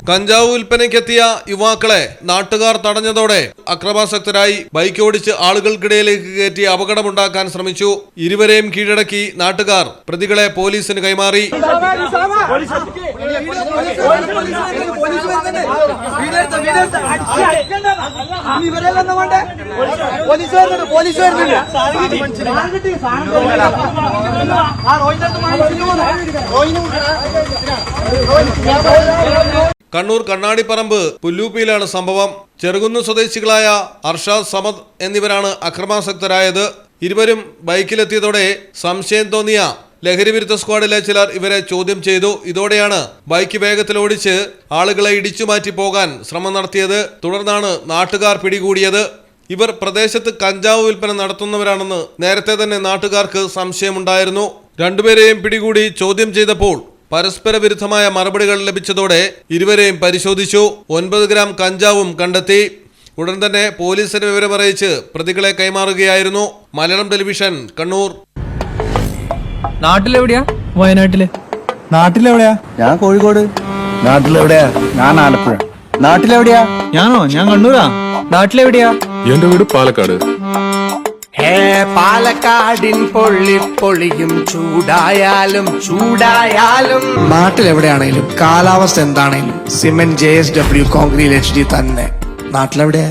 കഞ്ചാവ് വിൽപ്പനയ്ക്കെത്തിയ യുവാക്കളെ നാട്ടുകാർ തടഞ്ഞതോടെ അക്രമാസക്തരായി ബൈക്ക് ഓടിച്ച് ആളുകൾക്കിടയിലേക്ക് കയറ്റി അപകടമുണ്ടാക്കാൻ ശ്രമിച്ചു. ഇരുവരെയും കീഴടക്കി നാട്ടുകാർ പ്രതികളെ പോലീസിന് കൈമാറി. കണ്ണൂർ കണ്ണാടിപ്പറമ്പ് പുല്ലൂപ്പിയിലാണ് സംഭവം. ചെറുകുന്ന് സ്വദേശികളായ അർഷാദ്, സമദ് എന്നിവരാണ് അക്രമാസക്തരായത്. ഇരുവരും ബൈക്കിലെത്തിയതോടെ സംശയം തോന്നിയ ലഹരിവിരുദ്ധ സ്ക്വാഡിലെ ചിലർ ഇവരെ ചോദ്യം ചെയ്തു. ഇതോടെയാണ് ബൈക്ക് വേഗത്തിൽ ഓടിച്ച് ആളുകളെ ഇടിച്ചുമാറ്റി പോകാൻ ശ്രമം നടത്തിയത്. തുടർന്നാണ് നാട്ടുകാർ പിടികൂടിയത്. ഇവർ പ്രദേശത്ത് കഞ്ചാവ് വിൽപ്പന നടത്തുന്നവരാണെന്ന് നേരത്തെ തന്നെ നാട്ടുകാർക്ക് സംശയമുണ്ടായിരുന്നു. രണ്ടുപേരെയും പിടികൂടി ചോദ്യം ചെയ്തപ്പോൾ പരസ്പര വിരുദ്ധമായ മറുപടികൾ ലഭിച്ചതോടെ ഇരുവരെയും പരിശോധിച്ചു. 9 ഗ്രാം കഞ്ചാവും കണ്ടെത്തി. ഉടൻ തന്നെ പോലീസിന് വിവരമറിയിച്ച് പ്രതികളെ കൈമാറുകയായിരുന്നു. മലയാളം ടെലിവിഷൻ, കണ്ണൂർ. നാട്ടിലെവിടെയാ? വയനാട്ടില്. നാട്ടിലെവിടെയാ? ഞാൻ കോഴിക്കോട്. നാട്ടിലെവിടെയാ? ഞാൻ ആലപ്പുഴ. നാട്ടിലെവിടെയാ? ഞാനോ? ഞാൻ കണ്ണൂരാ. നാട്ടിലെവിടെയാ? എന്റെ വീട് പാലക്കാട്. പാലക്കാടിൻ പൊള്ളിപ്പൊളിയും ചൂടായാലും നാട്ടിലെവിടെയാണേലും കാലാവസ്ഥ എന്താണേലും സിമെന്റ് JSW കോൺക്രീറ്റ് HD തന്നെ. നാട്ടിലെവിടെയാ?